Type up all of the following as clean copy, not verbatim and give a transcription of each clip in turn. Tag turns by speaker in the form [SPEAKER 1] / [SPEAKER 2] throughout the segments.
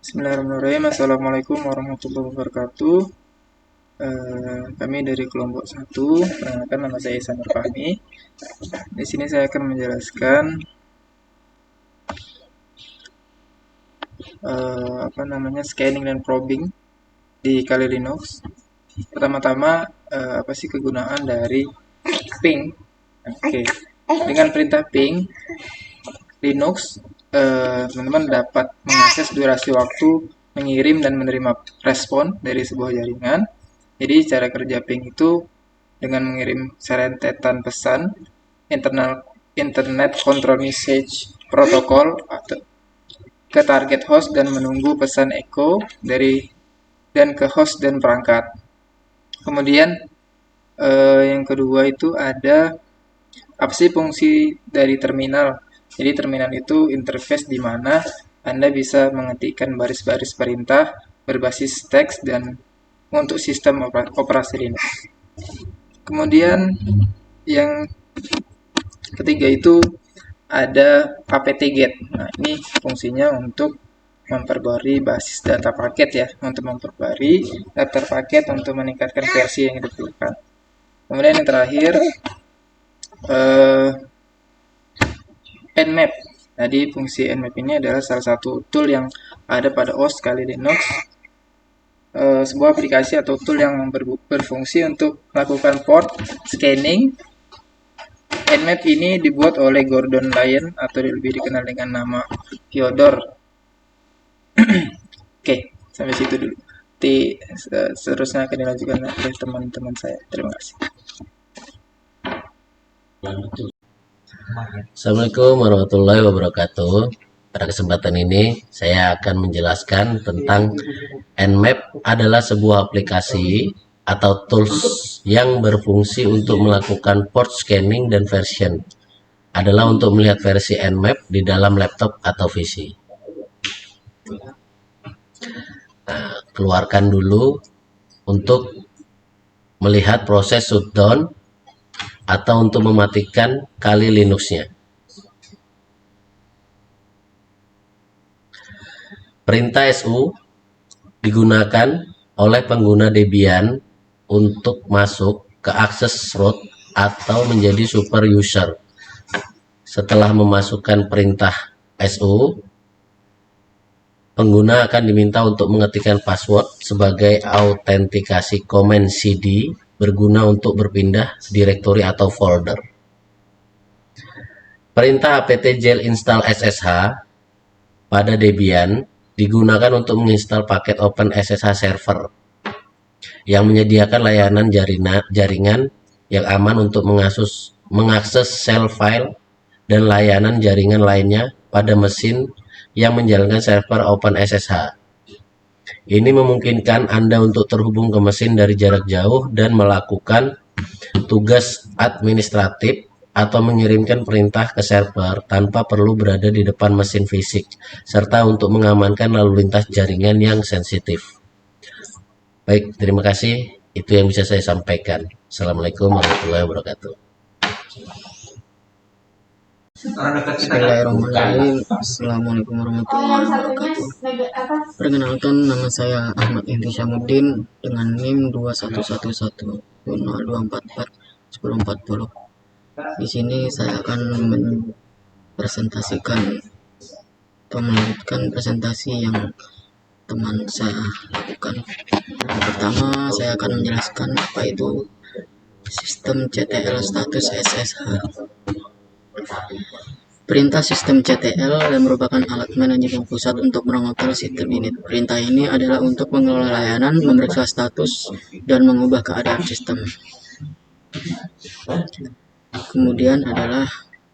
[SPEAKER 1] Bismillahirrahmanirrahim. Assalamualaikum warahmatullahi wabarakatuh. Kami dari kelompok 1. Perkenalkan, nama saya Isanur Fahmi. Di sini saya akan menjelaskan scanning dan probing di Kali Linux. Pertama-tama, apa sih kegunaan dari ping? Oke. Dengan perintah ping, Linux teman-teman dapat mengakses durasi waktu mengirim dan menerima respon dari sebuah jaringan. Jadi cara kerja ping itu dengan mengirim serentetan pesan Internet Control Message Protocol ke target host dan menunggu pesan echo dan ke host dan perangkat. Kemudian yang kedua itu ada apa sih fungsi dari terminal. Jadi terminal itu interface di mana Anda bisa mengetikkan baris-baris perintah berbasis teks dan untuk sistem operasi Linux. Kemudian yang ketiga itu ada apt-get. Nah, ini fungsinya untuk memperbarui basis data paket ya, untuk memperbarui daftar paket untuk meningkatkan versi yang diperlukan. Kemudian yang terakhir Nmap. Jadi fungsi Nmap ini adalah salah satu tool yang ada pada OS Kali Linux, sebuah aplikasi atau tool yang berfungsi untuk melakukan port scanning. Nmap ini dibuat oleh Gordon Lyon atau lebih dikenal dengan nama Fyodor. Oke, sampai situ dulu. Seterusnya akan dilanjutkan oleh teman-teman saya. Terima kasih.
[SPEAKER 2] Assalamualaikum warahmatullahi wabarakatuh. Pada kesempatan ini saya akan menjelaskan tentang Nmap adalah sebuah aplikasi atau tools yang berfungsi untuk melakukan port scanning dan version. Adalah untuk melihat versi Nmap di dalam laptop atau PC. Nah, keluarkan dulu untuk melihat proses shutdown atau untuk mematikan Kali Linux-nya. Perintah SU digunakan oleh pengguna Debian untuk masuk ke akses root atau menjadi super user. Setelah memasukkan perintah SU, pengguna akan diminta untuk mengetikkan password sebagai autentikasi command cd berguna untuk berpindah direktori atau folder. Perintah apt-get install ssh pada Debian digunakan untuk menginstal paket OpenSSH Server yang menyediakan layanan jaringan yang aman untuk mengakses shell file dan layanan jaringan lainnya pada mesin yang menjalankan server OpenSSH. Ini memungkinkan Anda untuk terhubung ke mesin dari jarak jauh dan melakukan tugas administratif atau mengirimkan perintah ke server tanpa perlu berada di depan mesin fisik, serta untuk mengamankan lalu lintas jaringan yang sensitif. Baik, terima kasih. Itu yang bisa saya sampaikan. Assalamualaikum warahmatullahi wabarakatuh.
[SPEAKER 3] Bismillahirrahmanirrahim. Assalamualaikum warahmatullahi wabarakatuh. Perkenalkan, nama saya Ahmad Indri Syamuddin dengan NIM 211102441040. Di sini saya akan mempresentasikan atau melanjutkan presentasi yang teman saya lakukan. Pertama, saya akan menjelaskan apa itu sistem CTL status SSH. Perintah sistem CTL merupakan alat manajemen pusat untuk mengontrol sistem ini. Perintah ini adalah untuk mengelola layanan, memeriksa status, dan mengubah keadaan sistem. Kemudian adalah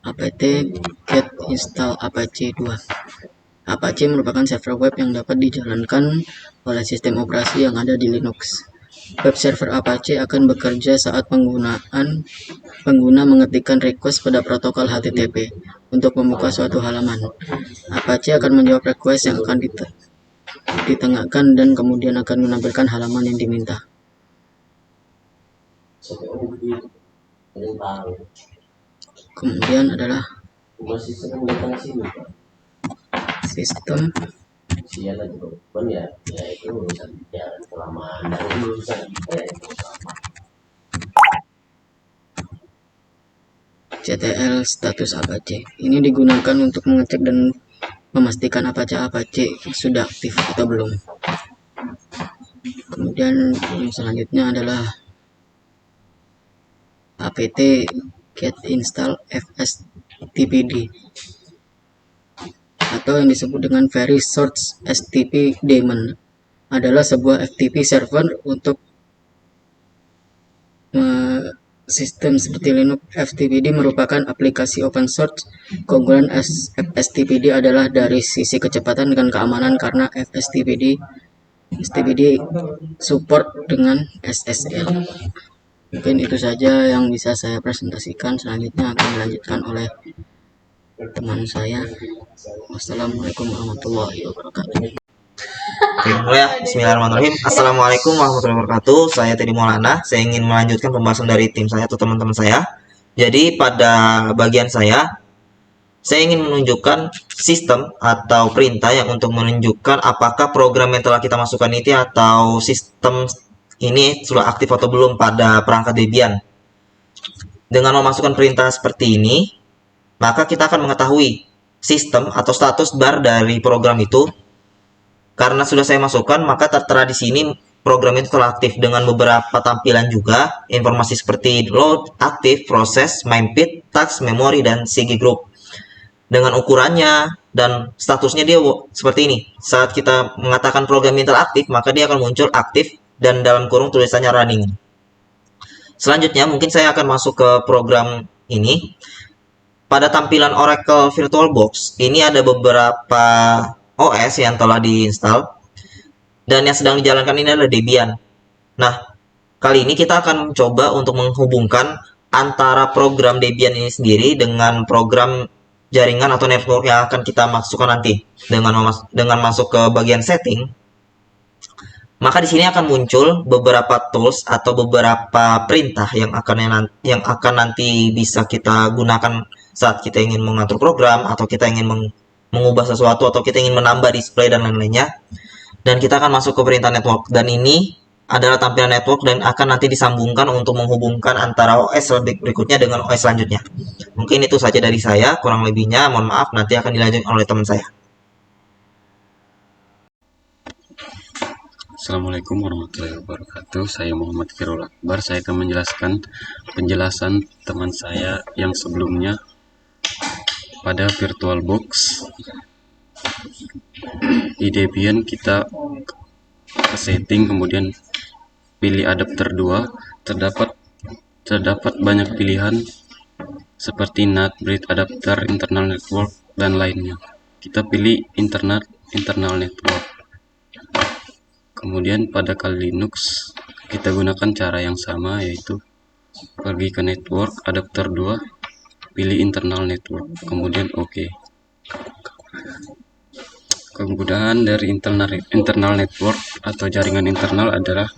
[SPEAKER 3] apt-get install Apache 2. Apache merupakan server web yang dapat dijalankan oleh sistem operasi yang ada di Linux. Web server Apache akan bekerja saat pengguna mengetikkan request pada protokol HTTP untuk membuka suatu halaman. Apache akan menjawab request yang akan ditengahkan dan kemudian akan menampilkan halaman yang diminta. Kemudian adalah sistem
[SPEAKER 2] iya lagi open ya, ya itu urusan dia selama anda urusan kita ya itu selama.
[SPEAKER 3] CTL status Apache. Ini digunakan untuk mengecek dan memastikan Apache sudah aktif atau belum. Kemudian yang selanjutnya adalah apt get install fstpd atau yang disebut dengan very short stp daemon, adalah sebuah FTP server untuk sistem seperti Linux. FTPD merupakan aplikasi open source. Keunggulan FSTPD adalah dari sisi kecepatan dan keamanan karena FSTPD support dengan SSL. Mungkin itu saja yang bisa saya presentasikan. Selanjutnya akan dilanjutkan oleh teman saya. Wassalamualaikum warahmatullahi wabarakatuh.
[SPEAKER 4] Oke, mulai ya. Bismillahirrahmanirrahim. Assalamualaikum warahmatullahi wabarakatuh. Saya Teddy Maulana. Saya ingin melanjutkan pembahasan dari tim saya atau teman-teman saya. Jadi pada bagian saya ingin menunjukkan sistem atau perintah yang untuk menunjukkan apakah program yang telah kita masukkan itu atau sistem ini sudah aktif atau belum pada perangkat Debian. Dengan memasukkan perintah seperti ini, maka kita akan mengetahui sistem atau status bar dari program itu. Karena sudah saya masukkan, maka tertera di sini program itu telah aktif dengan beberapa tampilan juga, informasi seperti load, aktif, proses, MIME-PID, task, memori, dan CG group. Dengan ukurannya dan statusnya dia seperti ini. Saat kita mengatakan program ini telah aktif, maka dia akan muncul aktif dan dalam kurung tulisannya running. Selanjutnya, mungkin saya akan masuk ke program ini. Pada tampilan Oracle VirtualBox, ini ada beberapa OS yang telah diinstal dan yang sedang dijalankan ini adalah Debian. Nah, kali ini kita akan mencoba untuk menghubungkan antara program Debian ini sendiri dengan program jaringan atau network yang akan kita masukkan nanti. Dengan masuk ke bagian setting, maka di sini akan muncul beberapa tools atau beberapa perintah yang akan nanti bisa kita gunakan saat kita ingin mengatur program atau kita ingin mengubah sesuatu atau kita ingin menambah display dan lain-lainnya. Dan kita akan masuk ke perintah network, dan ini adalah tampilan network dan akan nanti disambungkan untuk menghubungkan antara OS berikutnya dengan OS selanjutnya. Mungkin itu saja dari saya, kurang lebihnya mohon maaf, nanti akan dilanjutkan oleh teman saya.
[SPEAKER 5] Assalamualaikum warahmatullahi wabarakatuh. Saya Muhammad Kirul Akbar. Saya akan menjelaskan penjelasan teman saya yang sebelumnya pada VirtualBox. Di Debian kita ke setting, kemudian pilih adapter 2. Terdapat banyak pilihan seperti NAT, bridge adapter, internal network, dan lainnya. Kita pilih internal network. Kemudian pada kali Linux kita gunakan cara yang sama, yaitu pergi ke network, adapter 2, pilih internal network, kemudian OK. Kegunaan dari internal network atau jaringan internal adalah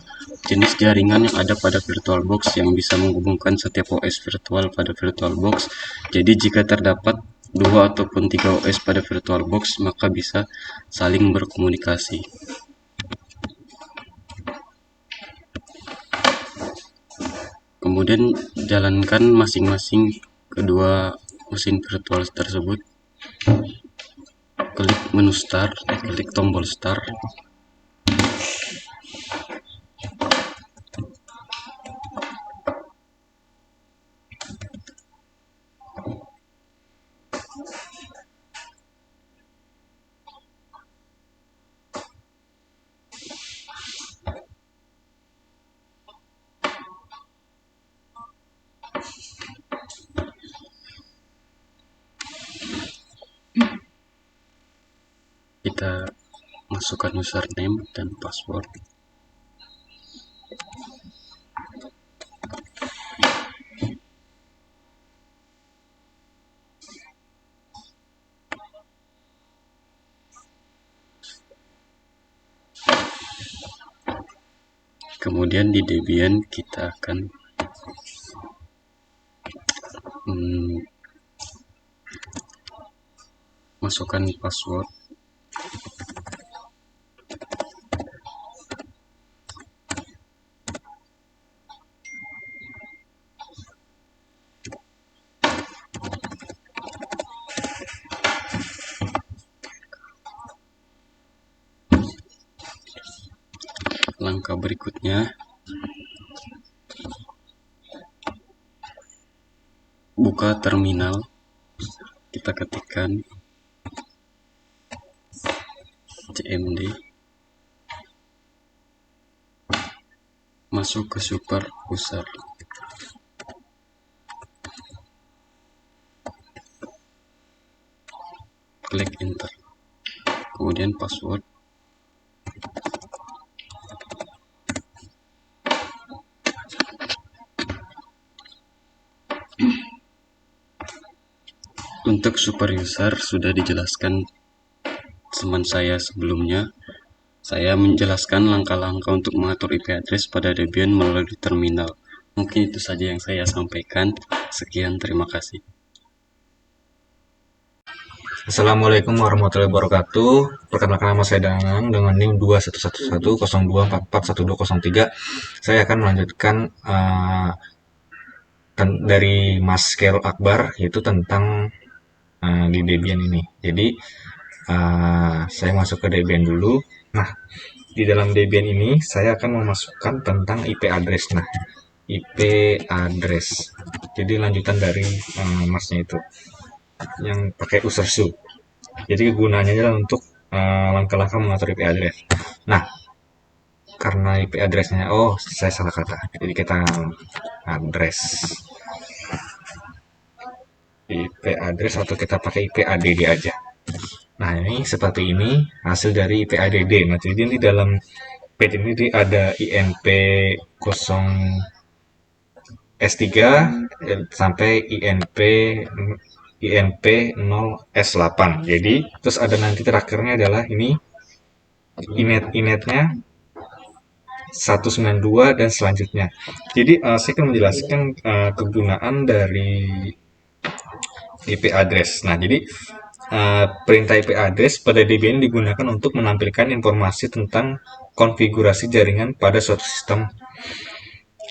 [SPEAKER 5] jenis jaringan yang ada pada VirtualBox yang bisa menghubungkan setiap OS virtual pada VirtualBox. Jadi jika terdapat 2 ataupun 3 OS pada VirtualBox, maka bisa saling berkomunikasi. Kemudian jalankan masing-masing kedua mesin virtual tersebut. Klik menu start, klik tombol start. Kita masukkan username dan password. Kemudian di Debian kita akan masukkan password. Langkah berikutnya, buka terminal, kita ketikkan cmd, masuk ke super user, klik enter, kemudian password, untuk super user sudah dijelaskan teman saya sebelumnya. Saya menjelaskan langkah-langkah untuk mengatur IP address pada Debian melalui terminal. Mungkin itu saja yang saya sampaikan. Sekian, terima kasih.
[SPEAKER 6] Assalamualaikum warahmatullahi wabarakatuh. Perkenalkan, nama saya Danang dengan NIM 211102241203. Saya akan melanjutkan dari Mas Khairul Akbar, yaitu tentang di Debian ini. Jadi saya masuk ke Debian dulu. Nah, di dalam Debian ini saya akan memasukkan tentang IP address. Nah, IP address. Jadi lanjutan dari Masnya itu yang pakai user sub. Jadi kegunaannya adalah untuk langkah-langkah mengatur IP address. Nah, karena IP addressnya, saya salah kata. Jadi kita address IP address atau kita pakai IP add aja. Nah, ini seperti ini hasil dari IP add. Nah, jadi di dalam page ini ada INP 0 S3 sampai INP 0 S8. Jadi terus ada nanti terakhirnya adalah ini inetnya 192 dan selanjutnya. Jadi saya akan menjelaskan kegunaan dari IP address. Nah, jadi perintah IP address pada Debian digunakan untuk menampilkan informasi tentang konfigurasi jaringan pada suatu sistem,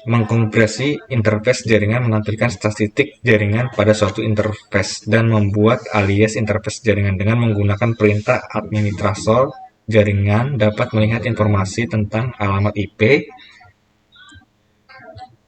[SPEAKER 6] mengkompresi interface jaringan, menampilkan statistik jaringan pada suatu interface, dan membuat alias interface jaringan. Dengan menggunakan perintah administrator jaringan dapat melihat informasi tentang alamat IP,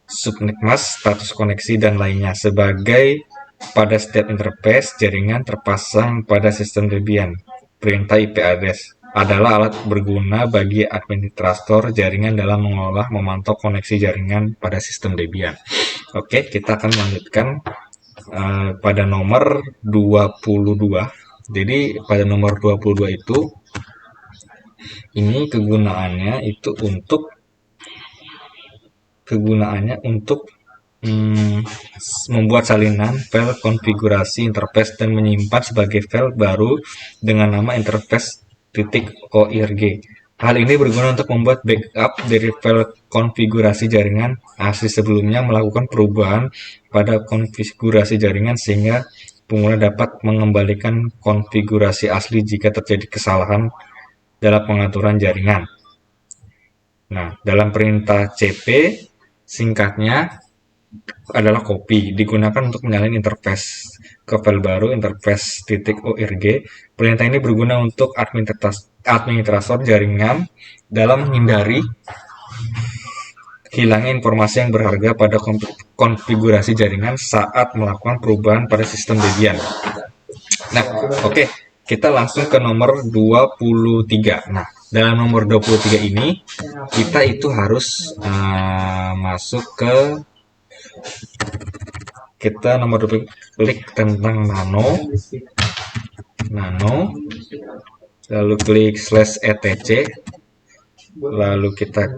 [SPEAKER 6] subnet mask, status koneksi, dan lainnya. Sebagai pada setiap interface jaringan terpasang pada sistem Debian, perintah IP address adalah alat berguna bagi administrator jaringan dalam mengolah, memantau koneksi jaringan pada sistem Debian. Oke, kita akan melanjutkan pada nomor 22. Jadi pada nomor 22 itu, ini kegunaannya untuk membuat salinan file konfigurasi interface dan menyimpan sebagai file baru dengan nama interface.org. Hal ini berguna untuk membuat backup dari file konfigurasi jaringan asli sebelumnya, melakukan perubahan pada konfigurasi jaringan sehingga pengguna dapat mengembalikan konfigurasi asli jika terjadi kesalahan dalam pengaturan jaringan. Nah, dalam perintah cp, singkatnya adalah copy, digunakan untuk menyalin interface ke file baru interface.org. Perintah ini berguna untuk administrator jaringan dalam menghindari hilangnya informasi yang berharga pada konfigurasi jaringan saat melakukan perubahan pada sistem Debian. Nah, oke, kita langsung ke nomor 23. Nah, dalam nomor 23 ini kita itu harus masuk ke nomor 20, klik tentang nano, lalu klik /etc, lalu kita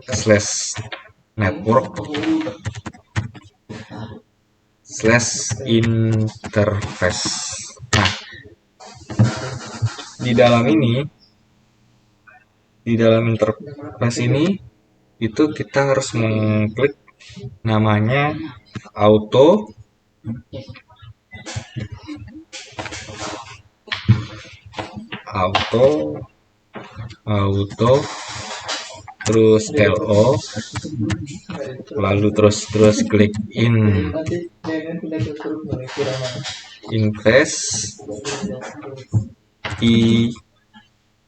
[SPEAKER 6] /network /interface. Nah, di dalam interface ini itu kita harus mengklik namanya auto terus LO, lalu terus klik invest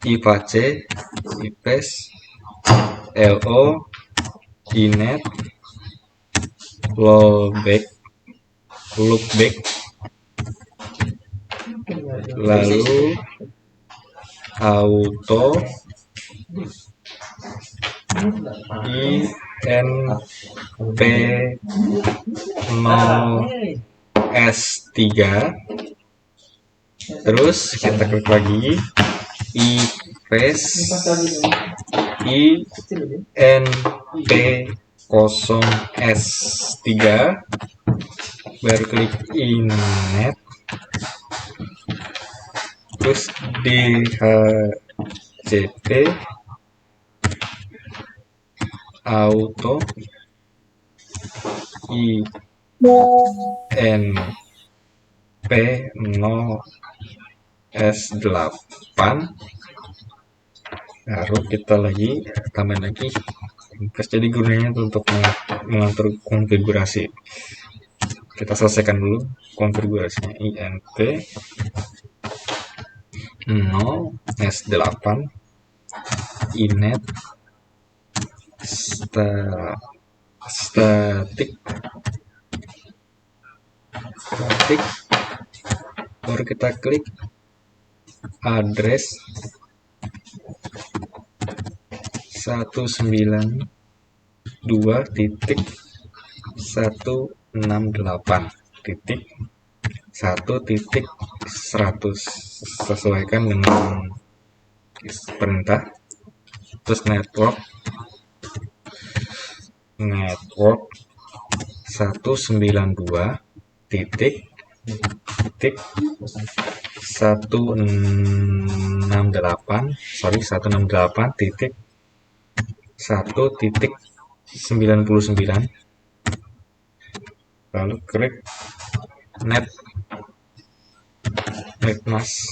[SPEAKER 6] IPace lo inet loopback lalu auto inp 0s3, terus kita klik lagi erase inp 0s3, baru klik inet, terus DHCP auto INP 0S8, baru kita lagi tambahin lagi jadi gunanya untuk mengatur konfigurasi. Kita selesaikan dulu konfigurasinya. INP 0S8 inet static, baru kita klik address 192.168.1.100 sesuaikan dengan perintah. Terus network 168.168.1.99, lalu klik netmask,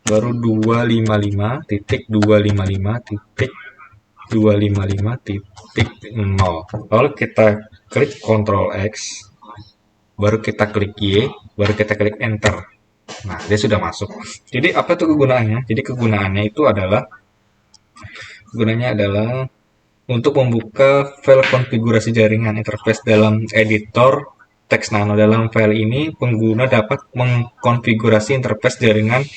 [SPEAKER 6] baru 255.255.255.0, lalu kita klik Ctrl X, baru kita klik Y, baru kita klik Enter. Nah, dia sudah masuk. Jadi apa itu kegunaannya? Jadi kegunaannya adalah untuk membuka file konfigurasi jaringan interface dalam editor teks nano. Dalam file ini, pengguna dapat mengkonfigurasi interface jaringan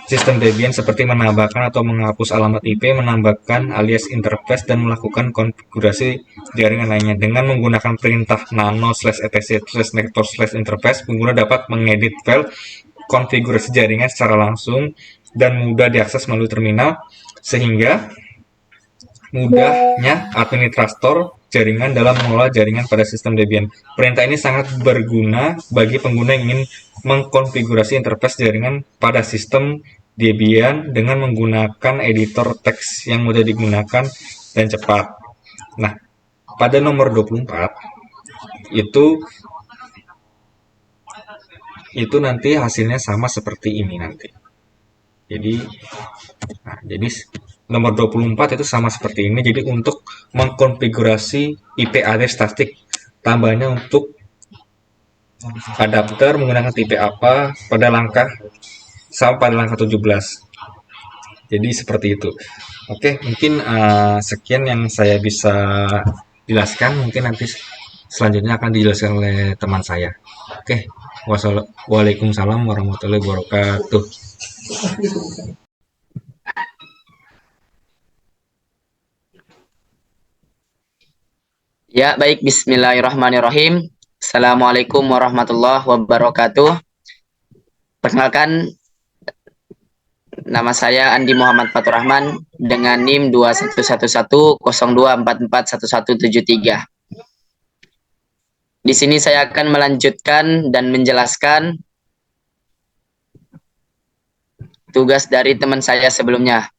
[SPEAKER 6] sistem Debian seperti menambahkan atau menghapus alamat IP, menambahkan alias interface, dan melakukan konfigurasi jaringan lainnya. Dengan menggunakan perintah nano/etc/nectar/interface, pengguna dapat mengedit file konfigurasi jaringan secara langsung dan mudah diakses melalui terminal, sehingga mudahnya administrator jaringan dalam mengelola jaringan pada sistem Debian. Perintah ini sangat berguna bagi pengguna yang ingin mengkonfigurasi interface jaringan pada sistem Debian dengan menggunakan editor teks yang mudah digunakan dan cepat. Nah, pada nomor 24 itu nanti hasilnya sama seperti ini nanti. Jadi nomor 24 itu sama seperti ini. Jadi untuk mengkonfigurasi IP address static, tambahnya untuk adapter menggunakan tipe apa pada langkah 17. Jadi seperti itu. Oke, mungkin sekian yang saya bisa jelaskan. Mungkin nanti selanjutnya akan dijelaskan oleh teman saya. Oke, waalaikumsalam warahmatullahi wabarakatuh.
[SPEAKER 3] Ya, baik. Bismillahirrahmanirrahim. Assalamualaikum warahmatullahi wabarakatuh. Perkenalkan, nama saya Andi Muhammad Fatur Rahman dengan NIM 211102441173. Di sini saya akan melanjutkan dan menjelaskan tugas dari teman saya sebelumnya.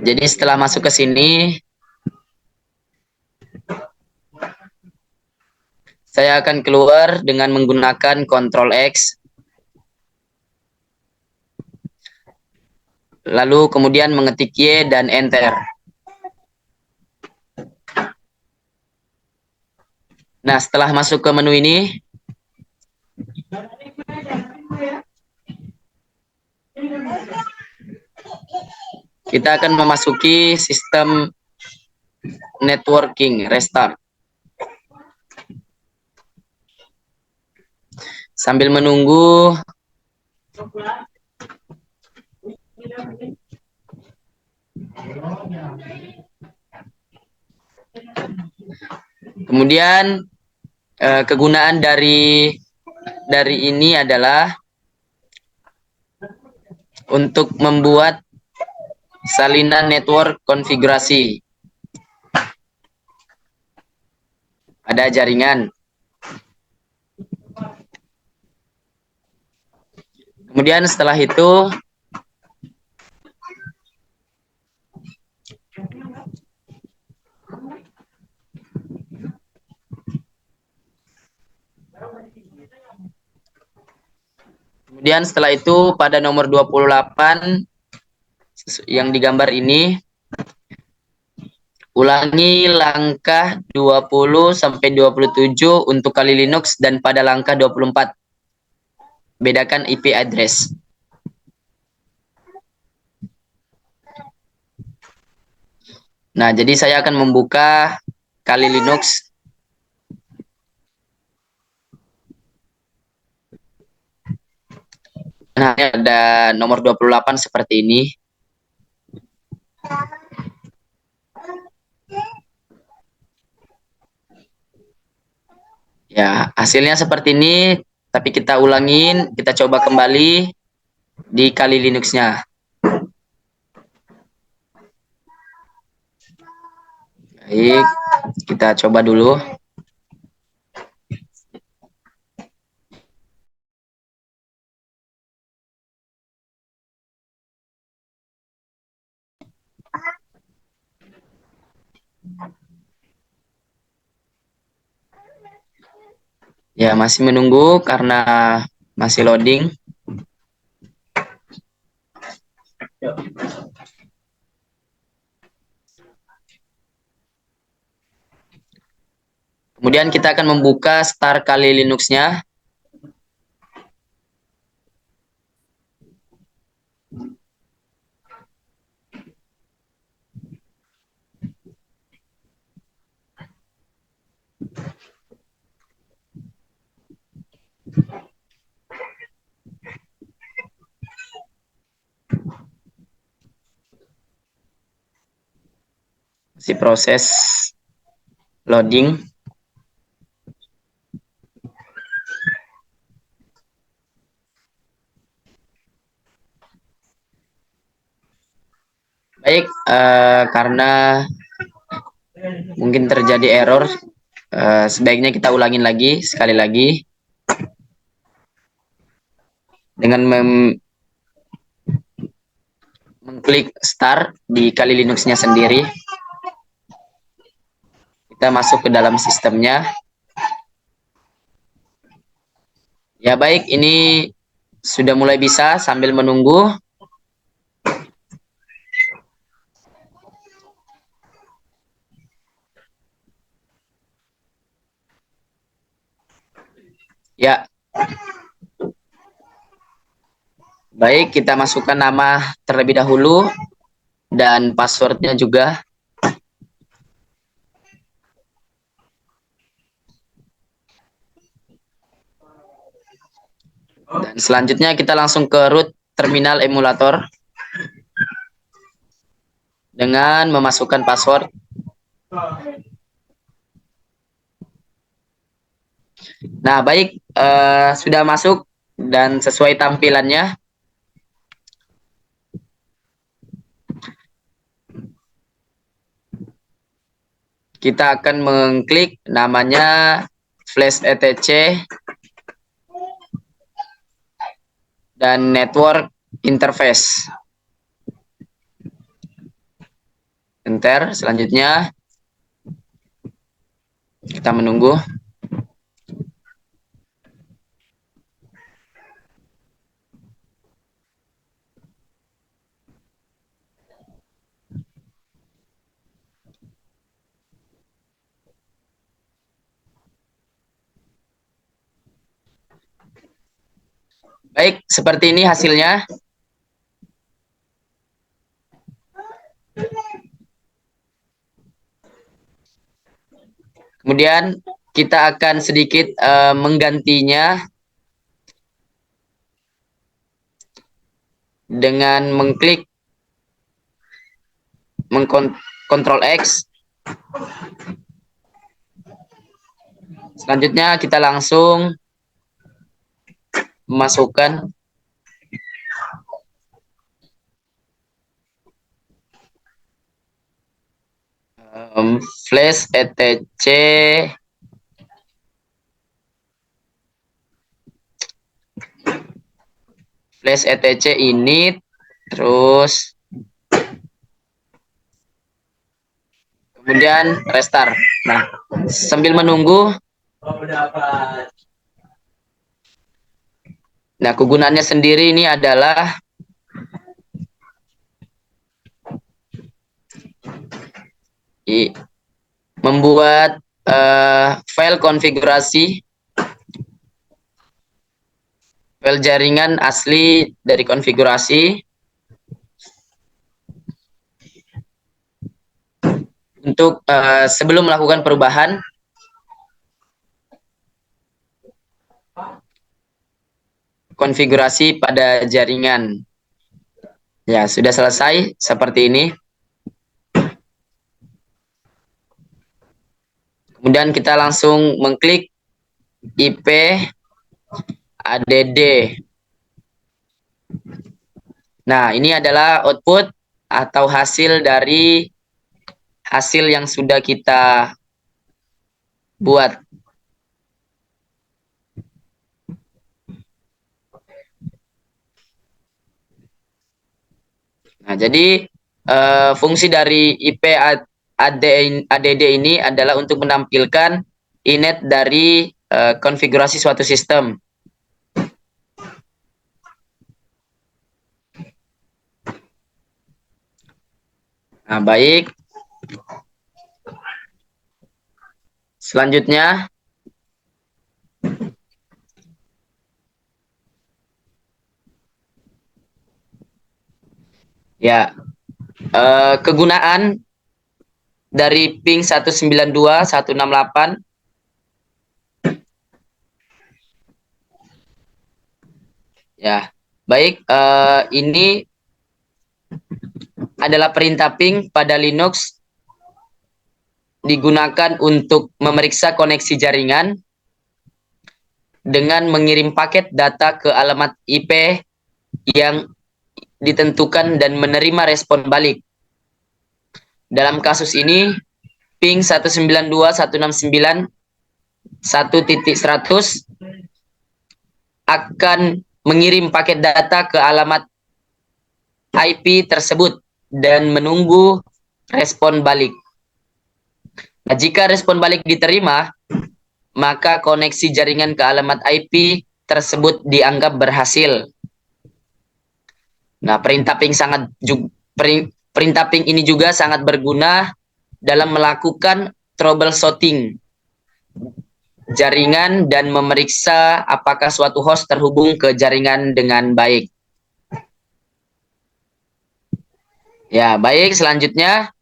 [SPEAKER 3] Jadi setelah masuk ke sini, saya akan keluar dengan menggunakan Ctrl X. Lalu kemudian mengetik Y dan Enter. Nah, setelah masuk ke menu ini, kita akan memasuki sistem networking restart. Sambil menunggu kemudian kegunaan dari ini adalah untuk membuat salinan network konfigurasi pada jaringan. Kemudian setelah itu pada nomor 28 yang digambar ini, ulangi langkah 20 sampai 27 untuk Kali Linux, dan pada langkah 24 bedakan IP address. Nah, jadi saya akan membuka Kali Linux. Nah, ada nomor 28 seperti ini. Ya, hasilnya seperti ini, tapi kita ulangin, kita coba kembali di Kali Linux-nya. Baik, kita coba dulu. Ya, masih menunggu karena masih loading. Kemudian kita akan membuka start Kali Linux-nya. Masih proses loading. Baik, karena mungkin terjadi error, sebaiknya kita ulangin lagi, sekali lagi. Dengan mengklik start di Kali Linux-nya sendiri. Kita masuk ke dalam sistemnya. Ya baik, ini sudah mulai bisa. Sambil menunggu, ya. Baik, kita masukkan nama terlebih dahulu dan passwordnya juga. Dan selanjutnya kita langsung ke root terminal emulator dengan memasukkan password. Nah, baik, sudah masuk dan sesuai tampilannya. Kita akan mengklik namanya flash etc dan network interface. Enter. Selanjutnya kita menunggu. Baik, seperti ini hasilnya. Kemudian kita akan sedikit menggantinya dengan mengklik Ctrl X. Selanjutnya kita langsung masukkan flash etc init, terus kemudian restart. Nah, sambil menunggu, nah kegunaannya sendiri ini adalah membuat file konfigurasi, file jaringan asli dari konfigurasi untuk sebelum melakukan perubahan. Konfigurasi pada jaringan. Ya, sudah selesai seperti ini. Kemudian kita langsung mengklik IP ADD. Nah, ini adalah output atau hasil dari hasil yang sudah kita buat. Nah, jadi fungsi dari IP ADD ini adalah untuk menampilkan init dari konfigurasi suatu sistem. Nah, baik. Selanjutnya, ya, kegunaan dari ping 192.168 ya, baik, ini adalah perintah ping pada Linux digunakan untuk memeriksa koneksi jaringan dengan mengirim paket data ke alamat IP yang ditentukan dan menerima respon balik. Dalam kasus ini, ping 192.169.1.100 akan mengirim paket data ke alamat IP tersebut dan menunggu respon balik. Nah, jika respon balik diterima, maka koneksi jaringan ke alamat IP tersebut dianggap berhasil. Nah, perintah ping ini juga sangat berguna dalam melakukan troubleshooting jaringan dan memeriksa apakah suatu host terhubung ke jaringan dengan baik. Ya, baik, selanjutnya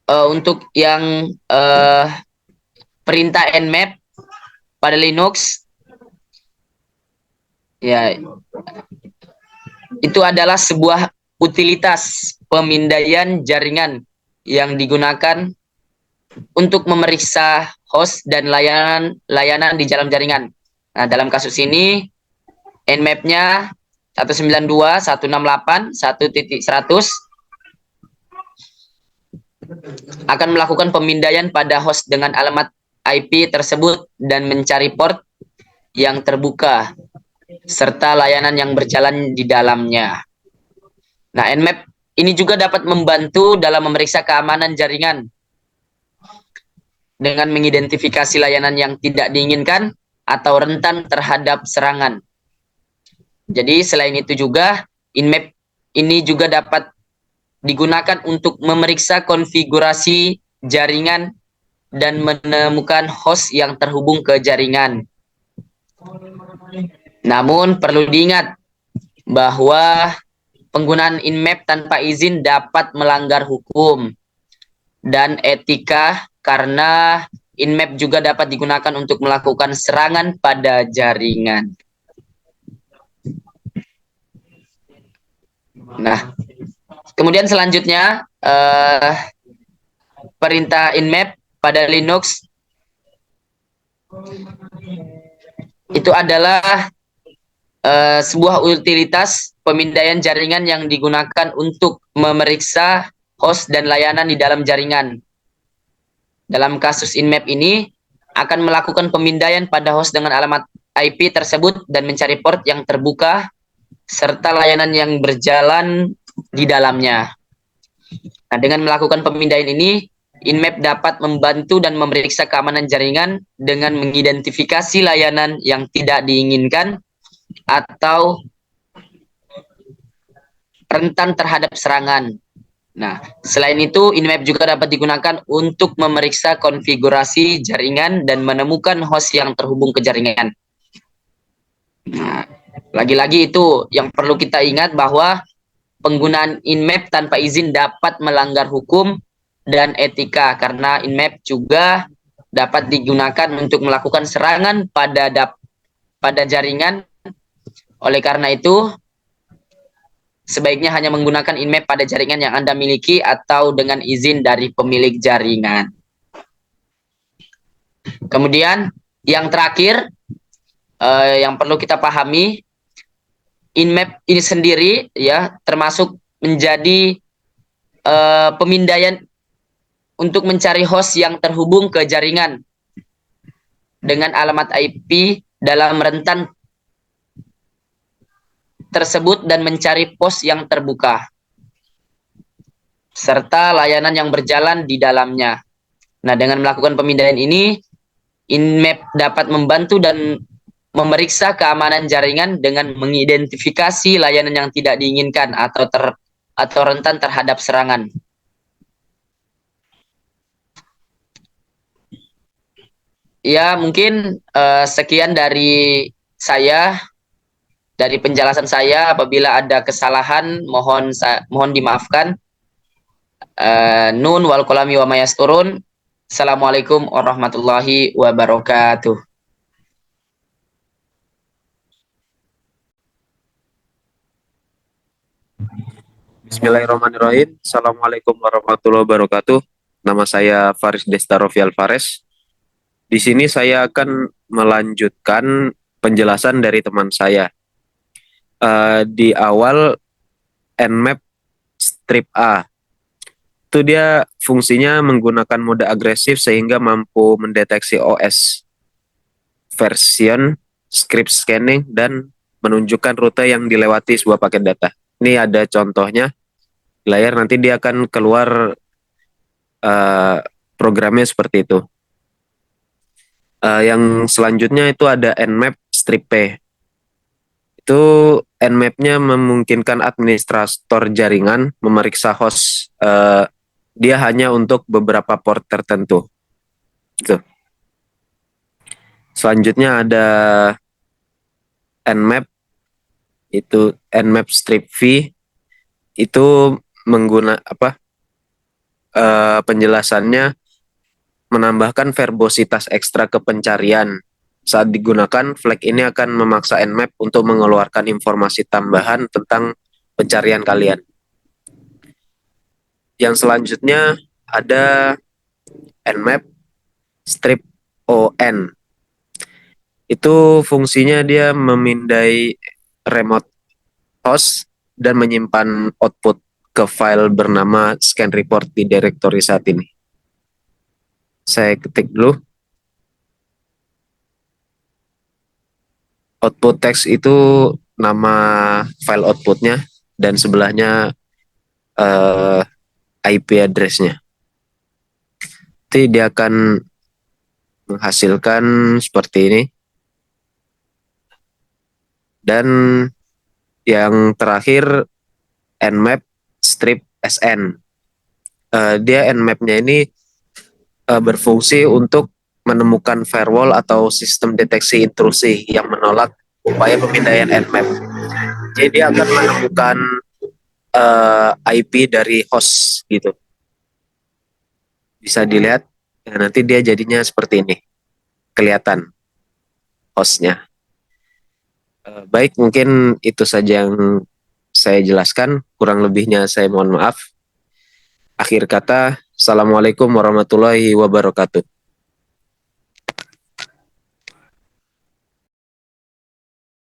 [SPEAKER 3] untuk yang perintah nmap pada Linux, ya, itu adalah sebuah utilitas pemindaian jaringan yang digunakan untuk memeriksa host dan layanan di dalam jaringan. Nah, dalam kasus ini nmap-nya 192.168.1.100 akan melakukan pemindaian pada host dengan alamat IP tersebut dan mencari port yang terbuka serta layanan yang berjalan di dalamnya. Nah, nmap ini juga dapat membantu dalam memeriksa keamanan jaringan dengan mengidentifikasi layanan yang tidak diinginkan atau rentan terhadap serangan. Jadi selain itu juga, nmap ini juga dapat digunakan untuk memeriksa konfigurasi jaringan dan menemukan host yang terhubung ke jaringan. Namun perlu diingat bahwa penggunaan nmap tanpa izin dapat melanggar hukum.
[SPEAKER 7] dan etika karena Nmap juga dapat digunakan untuk melakukan serangan pada jaringan. Nah, kemudian selanjutnya perintah Nmap pada Linux itu adalah sebuah utilitas pemindaian jaringan yang digunakan untuk memeriksa host dan layanan di dalam jaringan. Dalam kasus Nmap ini akan melakukan pemindaian pada host dengan alamat IP tersebut dan mencari port yang terbuka serta layanan yang berjalan di dalamnya. Nah, dengan melakukan pemindaian ini, Nmap dapat membantu dan memeriksa keamanan jaringan dengan mengidentifikasi layanan yang tidak diinginkan atau rentan terhadap serangan. Nah, selain itu, Nmap juga dapat digunakan untuk memeriksa konfigurasi jaringan dan menemukan host yang terhubung ke jaringan. Nah, lagi-lagi itu yang perlu kita ingat bahwa penggunaan Nmap tanpa izin dapat melanggar hukum dan etika karena Nmap juga dapat digunakan untuk melakukan serangan pada jaringan. Oleh karena itu, sebaiknya hanya menggunakan Nmap pada jaringan yang Anda miliki atau dengan izin dari pemilik jaringan. Kemudian yang terakhir yang perlu kita pahami, Nmap ini sendiri ya termasuk menjadi pemindaian untuk mencari host yang terhubung ke jaringan dengan alamat IP dalam rentan tersebut dan mencari pos yang terbuka serta layanan yang berjalan di dalamnya. Nah, dengan melakukan pemindaian ini, Nmap dapat membantu dan memeriksa keamanan jaringan dengan mengidentifikasi layanan yang tidak diinginkan atau rentan terhadap serangan. Ya, mungkin sekian dari saya. Dari penjelasan saya, apabila ada kesalahan mohon dimaafkan. Nun wal kolami wa mayasturun. Assalamualaikum warahmatullahi wabarakatuh.
[SPEAKER 8] Bismillahirrahmanirrahim. Assalamualaikum warahmatullahi wabarakatuh. Nama saya Faris Destarofi Alvarez. Di sini saya akan melanjutkan penjelasan dari teman saya. Di awal Nmap strip A itu dia fungsinya menggunakan mode agresif sehingga mampu mendeteksi OS version, script scanning, dan menunjukkan rute yang dilewati sebuah paket data. Ini ada contohnya di layar, nanti dia akan keluar programnya seperti itu. Yang selanjutnya itu ada Nmap strip P. Itu Nmap-nya memungkinkan administrator jaringan memeriksa host. Dia hanya untuk beberapa port tertentu. Gitu. Selanjutnya ada Nmap, itu Nmap strip V. Itu penjelasannya menambahkan verbositas ekstra ke pencarian. Saat digunakan, flag ini akan memaksa Nmap untuk mengeluarkan informasi tambahan tentang pencarian kalian. Yang selanjutnya ada Nmap strip ON. Itu fungsinya dia memindai remote host dan menyimpan output ke file bernama scan report di direktori saat ini. Saya ketik dulu. Output text itu nama file outputnya dan sebelahnya IP address-nya. Nanti dia akan menghasilkan seperti ini. Dan yang terakhir Nmap strip SN. Dia Nmap-nya ini berfungsi untuk menemukan firewall atau sistem deteksi intrusi yang menolak upaya pemindaian Nmap. Jadi dia akan menemukan IP dari host gitu. bisa dilihat. Nah, nanti dia jadinya seperti ini, kelihatan hostnya. Baik, mungkin itu saja yang saya jelaskan. Kurang lebihnya saya mohon maaf. Akhir kata, Assalamualaikum warahmatullahi wabarakatuh.